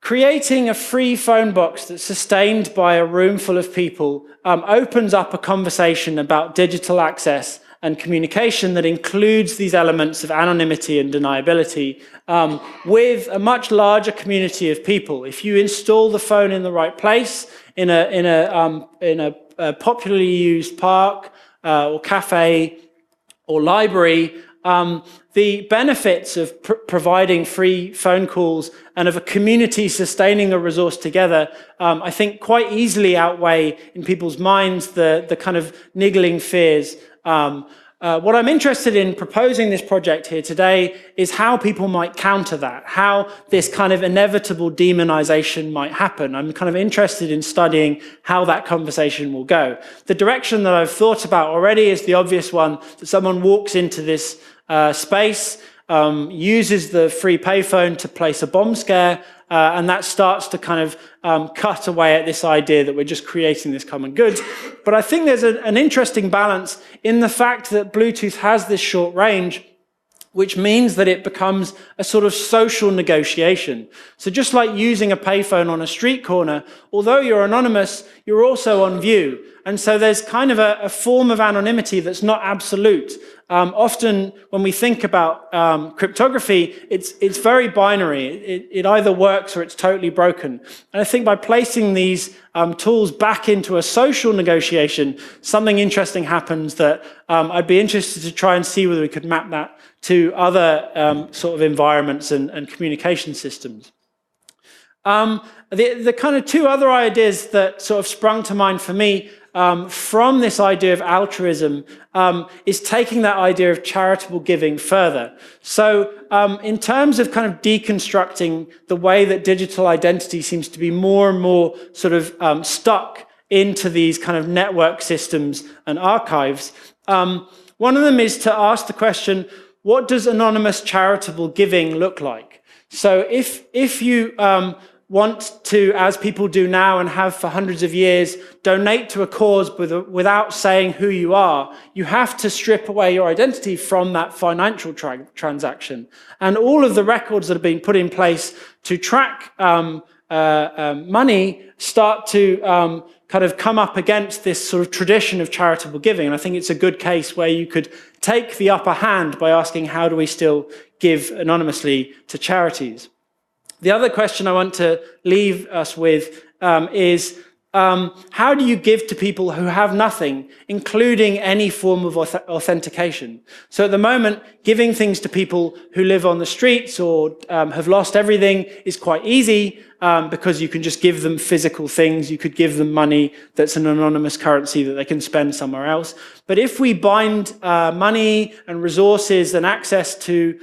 creating a free phone box that's sustained by a room full of people opens up a conversation about digital access and communication that includes these elements of anonymity and deniability with a much larger community of people. If you install the phone in the right place, in a popularly used park or cafe or library, the benefits of providing free phone calls and of a community sustaining a resource together, I think quite easily outweigh in people's minds the kind of niggling fears what I'm interested in proposing this project here today is how people might counter that, how this kind of inevitable demonization might happen. I'm kind of interested in studying how that conversation will go. The direction that I've thought about already is the obvious one, that someone walks into this space, uses the free payphone to place a bomb scare, and that starts to kind of cut away at this idea that we're just creating this common good. But I think there's an interesting balance in the fact that Bluetooth has this short range, which means that it becomes a sort of social negotiation. So just like using a payphone on a street corner, although you're anonymous, you're also on view. And so there's kind of a form of anonymity that's not absolute. Often when we think about cryptography, it's very binary. It either works or it's totally broken. And I think by placing these tools back into a social negotiation, something interesting happens that I'd be interested to try and see whether we could map that to other sort of environments and communication systems. The kind of two other ideas that sort of sprung to mind for me from this idea of altruism is taking that idea of charitable giving further. So in terms of kind of deconstructing the way that digital identity seems to be more and more sort of stuck into these kind of network systems and archives, one of them is to ask the question, what does anonymous charitable giving look like? So if you want to, as people do now and have for hundreds of years, donate to a cause without saying who you are, you have to strip away your identity from that financial transaction. And all of the records that have been put in place to track money start to kind of come up against this sort of tradition of charitable giving. And I think it's a good case where you could take the upper hand by asking, how do we still give anonymously to charities? The other question I want to leave us with is, how do you give to people who have nothing, including any form of authentication? So at the moment, giving things to people who live on the streets or have lost everything is quite easy because you can just give them physical things. You could give them money that's an anonymous currency that they can spend somewhere else. But if we bind money and resources and access to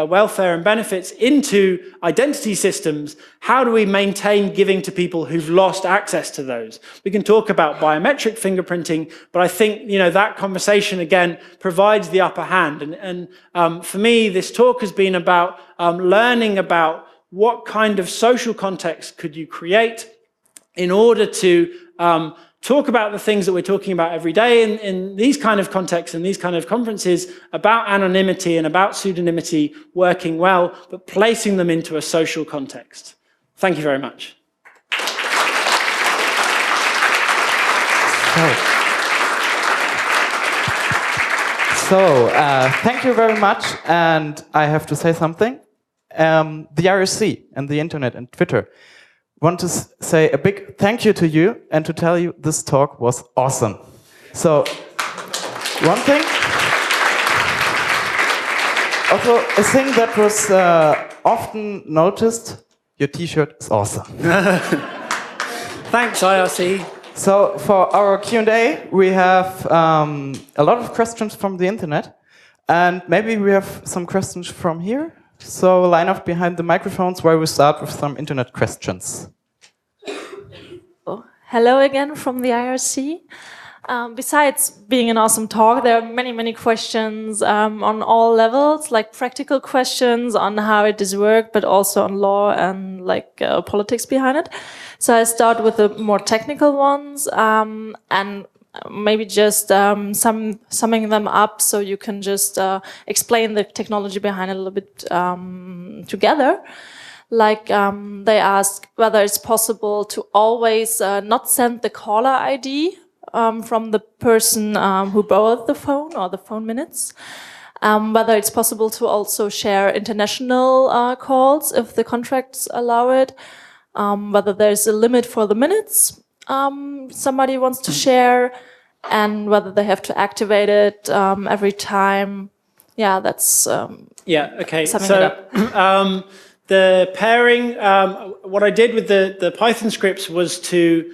welfare and benefits into identity systems, how do we maintain giving to people who've lost access to those? We can talk about biometric fingerprinting, but I think that conversation again provides the upper hand. And for me, this talk has been about learning about what kind of social context could you create in order to talk about the things that we're talking about every day in these kind of contexts and these kind of conferences about anonymity and about pseudonymity working well, but placing them into a social context. Thank you very much.
So thank you very much. And I have to say something. The IRC and the internet and Twitter want to say a big thank you to you and to tell you this talk was awesome. So one thing, also a thing that was often noticed, your t-shirt is awesome.
Thanks, IRC.
So for our Q&A, we have a lot of questions from the internet, and maybe we have some questions from here. So line up behind the microphones where we start with some internet questions.
Hello again from the IRC. Besides being an awesome talk, there are many questions on all levels, like practical questions on how it does work, but also on law and politics behind it. So I start with the more technical ones and maybe just summing them up so you can just explain the technology behind it a little bit together. They ask whether it's possible to always not send the caller ID from the person who borrowed the phone or the phone minutes. Whether it's possible to also share international calls if the contracts allow it. Whether there's a limit for the minutes somebody wants to share, and whether they have to activate it every time. Yeah, that's
okay.
Summing
So
it up.
the pairing, what I did with the Python scripts was to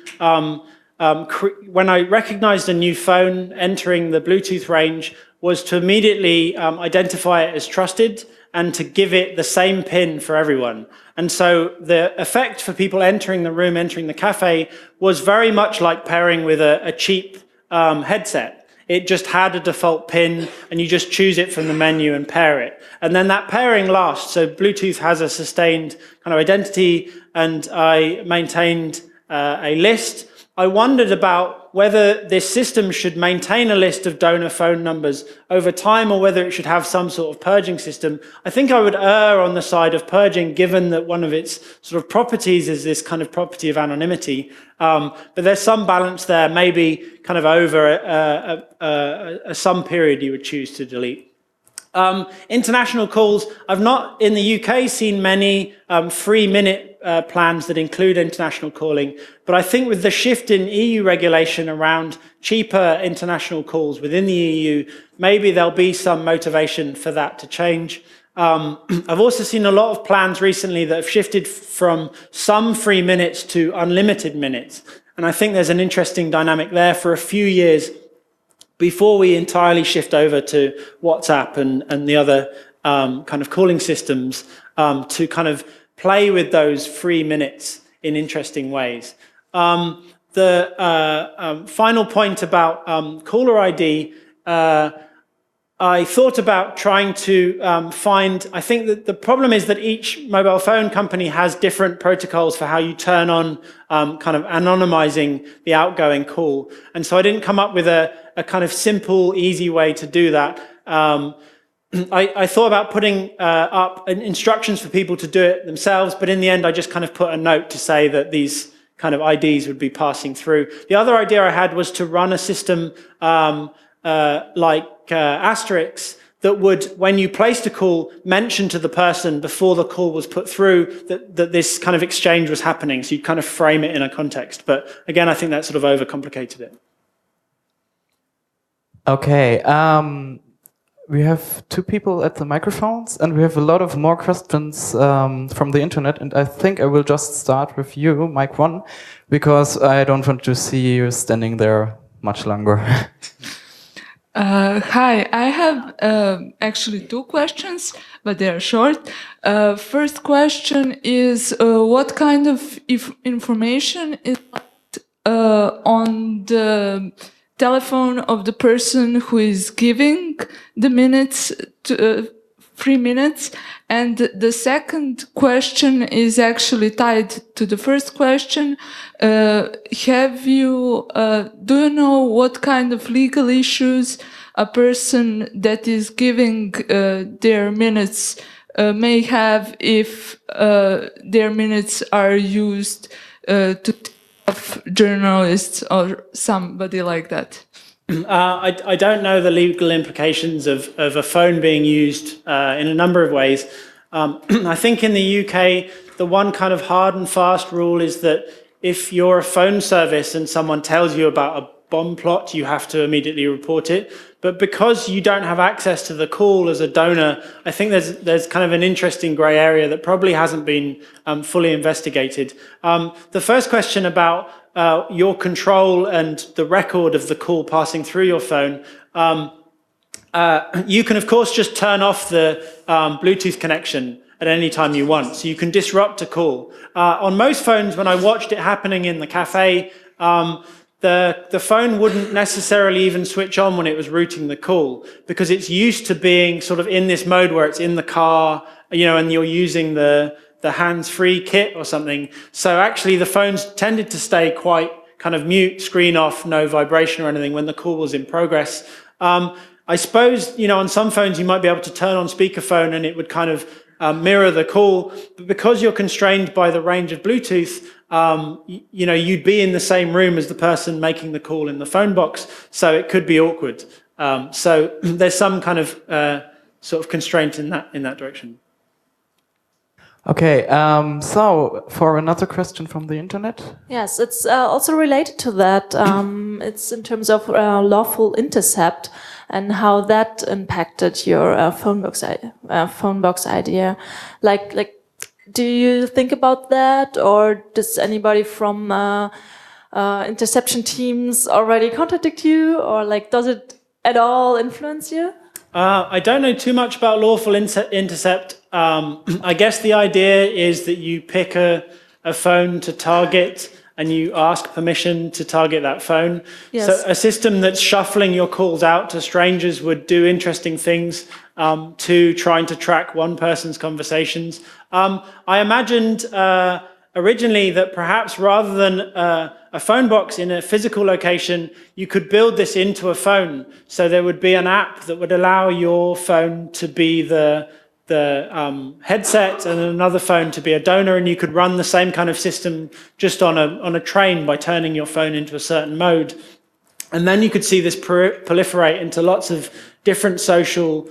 when I recognized a new phone entering the Bluetooth range, was to immediately identify it as trusted and to give it the same PIN for everyone. And so the effect for people entering the room, entering the cafe, was very much like pairing with a cheap headset. It just had a default PIN, and you just choose it from the menu and pair it. And then that pairing lasts. So Bluetooth has a sustained kind of identity, and I maintained a list. I wondered about whether this system should maintain a list of donor phone numbers over time or whether it should have some sort of purging system. I think I would err on the side of purging, given that one of its sort of properties is this kind of property of anonymity. But there's some balance there, maybe kind of over some period you would choose to delete. International calls, I've not in the UK seen many 3-minute plans that include international calling, but I think with the shift in EU regulation around cheaper international calls within the EU, maybe there'll be some motivation for that to change. I've also seen a lot of plans recently that have shifted from some free minutes to unlimited minutes, and I think there's an interesting dynamic there for a few years before we entirely shift over to WhatsApp and the other kind of calling systems to kind of play with those free minutes in interesting ways. The final point about caller ID, I thought about trying to find, I think that the problem is that each mobile phone company has different protocols for how you turn on kind of anonymizing the outgoing call. And so I didn't come up with a kind of simple, easy way to do that. I thought about putting up instructions for people to do it themselves, but in the end, I just kind of put a note to say that these kind of IDs would be passing through. The other idea I had was to run a system like Asterix that would, when you placed a call, mention to the person before the call was put through that this kind of exchange was happening. So you'd kind of frame it in a context. But again, I think that sort of overcomplicated it.
Okay, we have 2 people at the microphones, and we have a lot of more questions from the internet, and I think I will just start with you, Mike 1, because I don't want to see you standing there much longer.
Hi, I have actually 2 questions, but they are short. First question is, what kind of information is on the telephone of the person who is giving the minutes, to, 3 minutes? And the second question is actually tied to the first question. Do you know what kind of legal issues a person that is giving their minutes may have if their minutes are used to of journalists or somebody like that?
I don't know the legal implications of a phone being used in a number of ways. I think in the UK, the one kind of hard and fast rule is that if you're a phone service and someone tells you about a bomb plot, you have to immediately report it. But because you don't have access to the call as a donor, I think there's kind of an interesting grey area that probably hasn't been fully investigated. The first question about your control and the record of the call passing through your phone, you can of course just turn off the Bluetooth connection at any time you want, so you can disrupt a call. On most phones, when I watched it happening in the cafe, the phone wouldn't necessarily even switch on when it was routing the call, because it's used to being sort of in this mode where it's in the car, you know, and you're using the hands-free kit or something. So actually the phones tended to stay quite kind of mute, screen off, no vibration or anything when the call was in progress. I suppose, you know, on some phones you might be able to turn on speakerphone and it would kind of mirror the call, but because you're constrained by the range of Bluetooth, you know, you'd be in the same room as the person making the call in the phone box, so it could be awkward. So there's some kind of sort of constraint in that direction.
Okay, so for another question from the internet.
Yes, it's also related to that. It's in terms of lawful intercept and how that impacted your Phonebox idea. Like, do you think about that, or does anybody from interception teams already contact you, or like, does it at all influence you?
I don't know too much about lawful intercept. I guess the idea is that you pick a phone to target and you ask permission to target that phone.
Yes.
So a system that's shuffling your calls out to strangers would do interesting things to trying to track one person's conversations. I imagined originally that perhaps rather than a phone box in a physical location, you could build this into a phone. So there would be an app that would allow your phone to be the headset and another phone to be a donor, and you could run the same kind of system just on a train by turning your phone into a certain mode. And then you could see this proliferate into lots of different social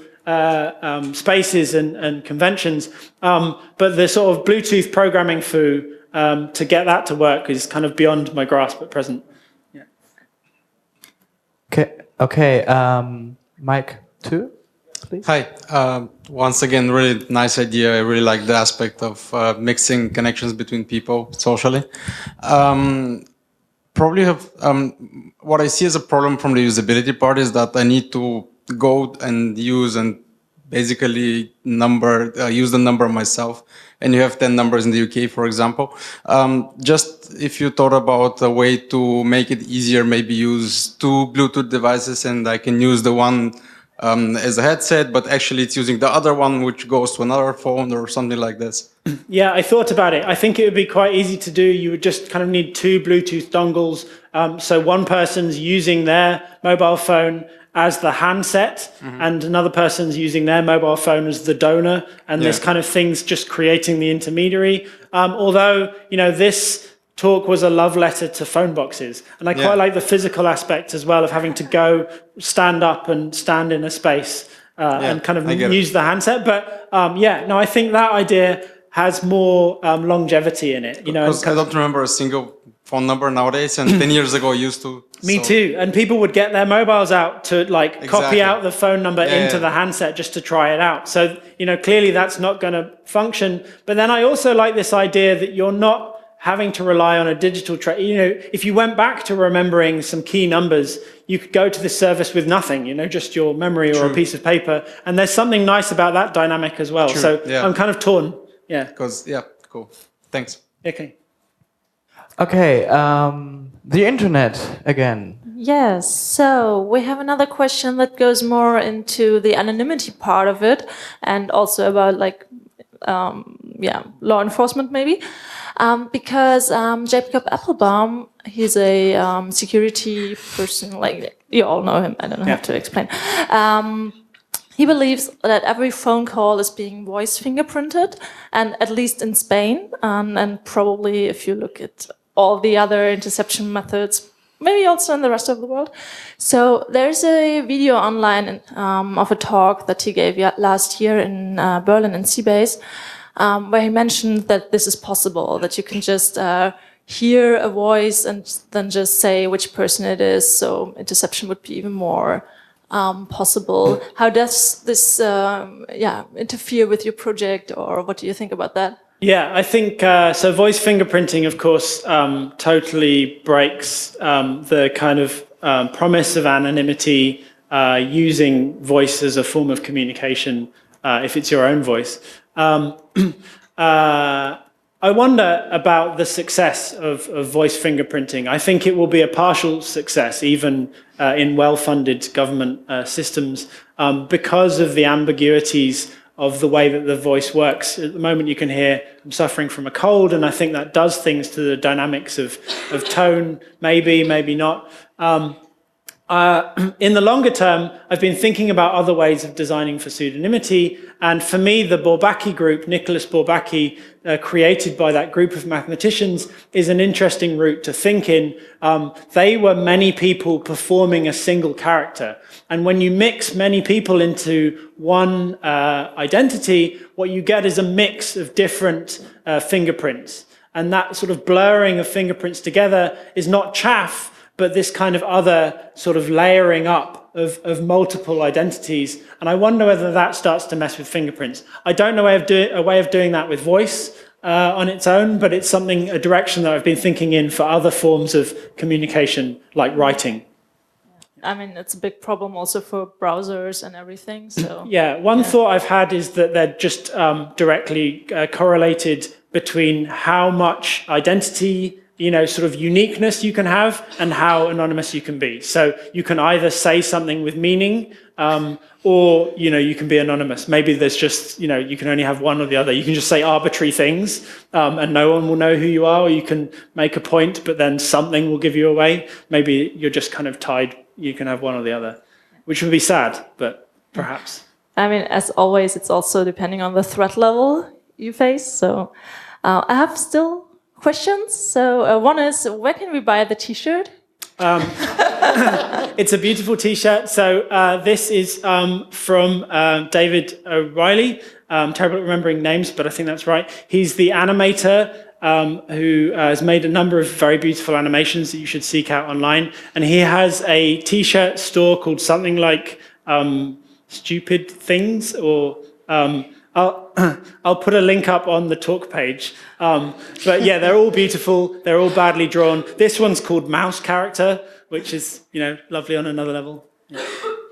spaces and conventions. But the sort of Bluetooth programming foo to get that to work is kind of beyond my grasp at present. Yeah.
Okay. Mike 2, please.
Hi. Once again, really nice idea. I really like the aspect of mixing connections between people socially. Probably have what I see as a problem from the usability part is that I need to go and use and basically use the number myself. And you have 10 numbers in the UK, for example. Just if you thought about a way to make it easier, maybe use 2 Bluetooth devices and I can use the one as a headset, but actually it's using the other one which goes to another phone or something like this.
Yeah, I thought about it. I think it would be quite easy to do. You would just kind of need 2 Bluetooth dongles. So one person's using their mobile phone as the handset, and another person's using their mobile phone as the donor, and this kind of thing's just creating the intermediary. Although, this talk was a love letter to Phoneboxes, and I quite like the physical aspect as well of having to go stand up and stand in a space and kind of use the handset. But I think that idea has more longevity in it.
Because I don't remember a single phone number nowadays, and 10 years ago I used to.
Me too. And people would get their mobiles out to copy out the phone number into the handset just to try it out. So, clearly that's not going to function. But then I also like this idea that you're not having to rely on a digital if you went back to remembering some key numbers, you could go to this service with nothing, just your memory or a piece of paper. And there's something nice about that dynamic as well. So I'm kind of torn. Yeah.
Because, cool. Thanks.
Okay.
Okay, the internet again.
Yes, so we have another question that goes more into the anonymity part of it, and also about law enforcement maybe. Because Jacob Applebaum, he's a security person, you all know him, I don't have to explain. He believes that every phone call is being voice fingerprinted, and at least in Spain, and probably if you look at all the other interception methods, maybe also in the rest of the world. So there's a video online of a talk that he gave last year in Berlin in Seabase, where he mentioned that this is possible, that you can just hear a voice and then just say which person it is. So interception would be even more possible. How does this interfere with your project, or what do you think about that?
Yeah, I think so. Voice fingerprinting, of course, totally breaks the kind of promise of anonymity using voice as a form of communication if it's your own voice. I wonder about the success of voice fingerprinting. I think it will be a partial success, even in well-funded government systems, because of the ambiguities of the way that the voice works. At the moment you can hear, I'm suffering from a cold, and I think that does things to the dynamics of tone, maybe not. In the longer term, I've been thinking about other ways of designing for pseudonymity, and for me, the Bourbaki group, Nicholas Bourbaki, created by that group of mathematicians, is an interesting route to think in. They were many people performing a single character, and when you mix many people into one identity, what you get is a mix of different fingerprints, and that sort of blurring of fingerprints together is not chaff, but this kind of other sort of layering up of multiple identities. And I wonder whether that starts to mess with fingerprints. I don't know a way of doing that with voice on its own, but it's a direction that I've been thinking in for other forms of communication, like writing.
I mean, it's a big problem also for browsers and everything. So
Yeah, one thought I've had is that they're just directly correlated between how much identity, sort of uniqueness you can have and how anonymous you can be. So you can either say something with meaning, or, you can be anonymous. Maybe there's just, you can only have one or the other. You can just say arbitrary things, and no one will know who you are, or you can make a point, but then something will give you away. Maybe you're just kind of tied. You can have one or the other, which would be sad, but perhaps.
I mean, as always, it's also depending on the threat level you face. So I have still questions. So one is, where can we buy the T-shirt?
It's a beautiful T-shirt. So this is from David O'Reilly. Terrible at remembering names, but I think that's right. He's the animator who has made a number of very beautiful animations that you should seek out online. And he has a T-shirt store called something like Stupid Things, or I'll put a link up on the talk page. But yeah, they're all beautiful. They're all badly drawn. This one's called Mouse Character, which is, lovely on another level. Yeah.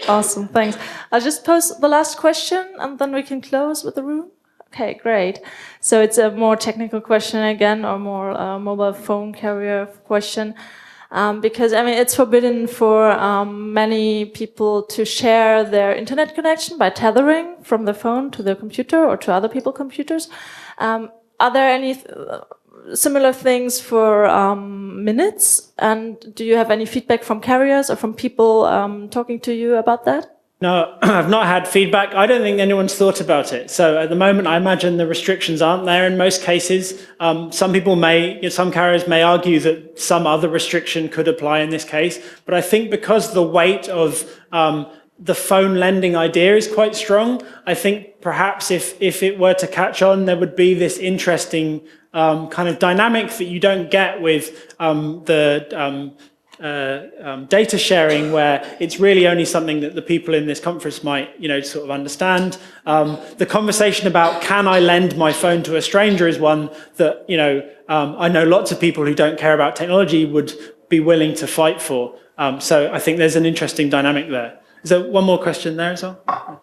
Awesome, thanks. I'll just pose the last question and then we can close with the room. Okay, great. So it's a more technical question again, or more mobile phone carrier question. Because, I mean, it's forbidden for many people to share their internet connection by tethering from the phone to their computer or to other people's computers. Are there any similar things for minutes? And do you have any feedback from carriers or from people talking to you about that?
No, I've not had feedback. I don't think anyone's thought about it. So at the moment, I imagine the restrictions aren't there in most cases. Some carriers may argue that some other restriction could apply in this case. But I think because the weight of the phone lending idea is quite strong, I think perhaps if it were to catch on, there would be this interesting kind of dynamic that you don't get with data sharing, where it's really only something that the people in this conference might, sort of understand. The conversation about can I lend my phone to a stranger is one that, I know lots of people who don't care about technology would be willing to fight for. So I think there's an interesting dynamic there. Is there one more question there as well?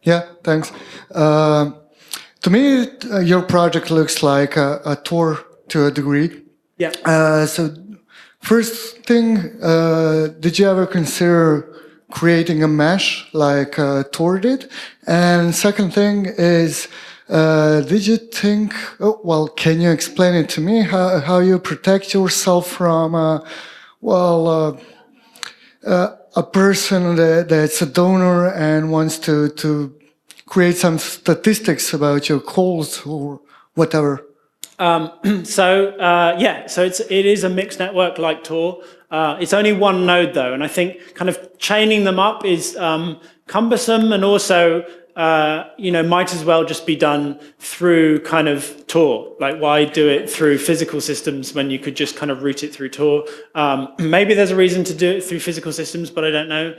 Yeah, thanks. To me, your project looks like a tour to a degree.
Yeah.
So first thing, did you ever consider creating a mesh like Tor did? And second thing is, did you think, can you explain it to me, how you protect yourself from, a person that's a donor and wants to create some statistics about your calls or whatever?
So it is a mixed network like Tor. It's only one node though, and I think kind of chaining them up is cumbersome, and also might as well just be done through kind of Tor. Like, why do it through physical systems when you could just kind of route it through Tor? Maybe there's a reason to do it through physical systems, but I don't know.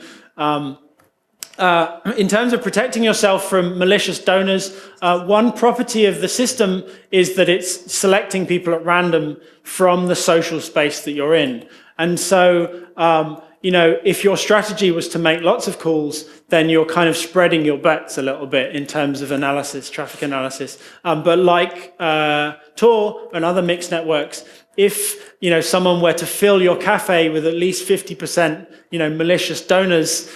In terms of protecting yourself from malicious donors, one property of the system is that it's selecting people at random from the social space that you're in. And so, if your strategy was to make lots of calls, then you're kind of spreading your bets a little bit in terms of analysis, traffic analysis. But like Tor and other mixed networks, if someone were to fill your cafe with at least 50% malicious donors,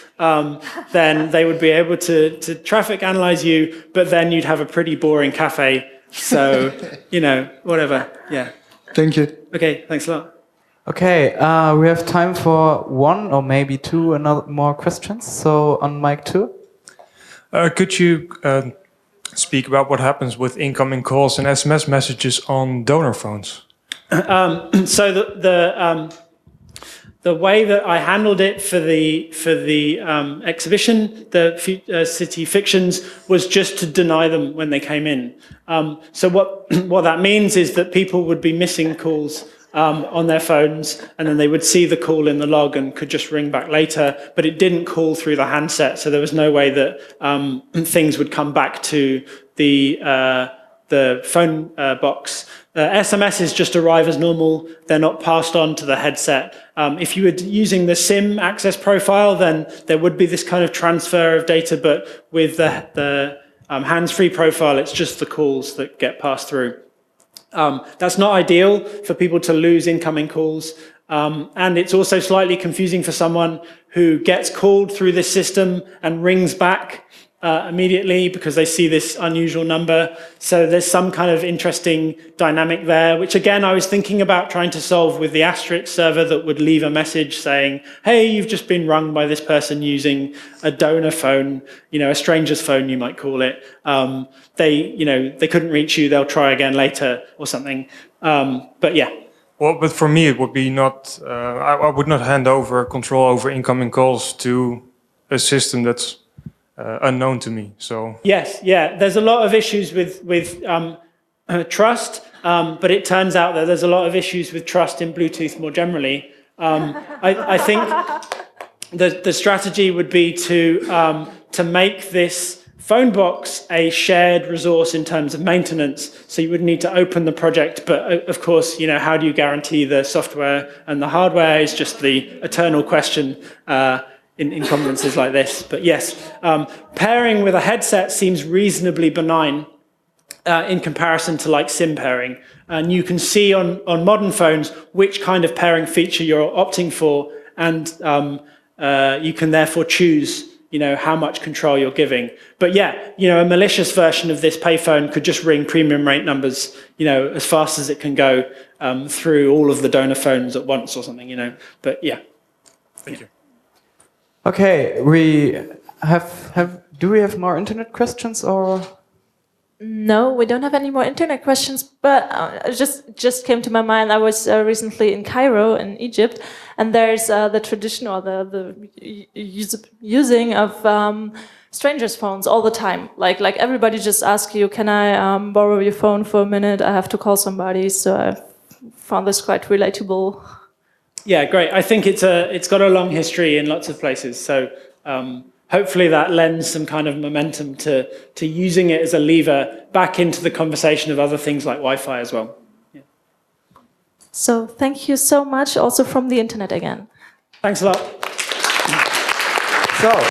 then they would be able to traffic analyze you, but then you'd have a pretty boring cafe. So whatever. Yeah.
Thank you.
Okay, thanks a lot.
Okay, we have time for one or maybe two more questions. So on mic 2.
Could you speak about what happens with incoming calls and SMS messages on donor phones?
So the way that I handled it for the exhibition, the City Fictions, was just to deny them when they came in. So what that means is that people would be missing calls on their phones, and then they would see the call in the log and could just ring back later, but it didn't call through the handset, so there was no way that things would come back to the the phone box. SMSs just arrive as normal. They're not passed on to the headset. If you were using the SIM access profile, then there would be this kind of transfer of data, but with the hands-free profile, it's just the calls that get passed through. That's not ideal for people to lose incoming calls. And it's also slightly confusing for someone who gets called through this system and rings back immediately because they see this unusual number. So there's some kind of interesting dynamic there, which again, I was thinking about trying to solve with the asterisk server that would leave a message saying, hey, you've just been rung by this person using a donor phone, a stranger's phone, you might call it. They couldn't reach you, they'll try again later or something. But yeah.
Well, but for me, it would be not, I would not hand over control over incoming calls to a system that's unknown to me. So
yes, yeah, there's a lot of issues with trust, but it turns out that there's a lot of issues with trust in Bluetooth more generally. I think the strategy would be to make this phone box a shared resource in terms of maintenance. So you would need to open the project, but of course, how do you guarantee the software and the hardware is just the eternal question in conferences like this. But yes, pairing with a headset seems reasonably benign in comparison to like SIM pairing. And you can see on modern phones which kind of pairing feature you're opting for, and you can therefore choose how much control you're giving. But yeah, a malicious version of this payphone could just ring premium rate numbers, as fast as it can go through all of the donor phones at once or something, But yeah.
Thank you.
Okay, do we have more internet questions or?
No, we don't have any more internet questions, but just came to my mind. I was recently in Cairo in Egypt, and there's the tradition or the using of strangers' phones all the time. Like everybody just asks you, can I borrow your phone for a minute? I have to call somebody. So I found this quite relatable.
Yeah, great. I think it's got a long history in lots of places. So hopefully that lends some kind of momentum to using it as a lever back into the conversation of other things like Wi-Fi as well. Yeah.
So thank you so much also from the internet again.
Thanks a lot.
So.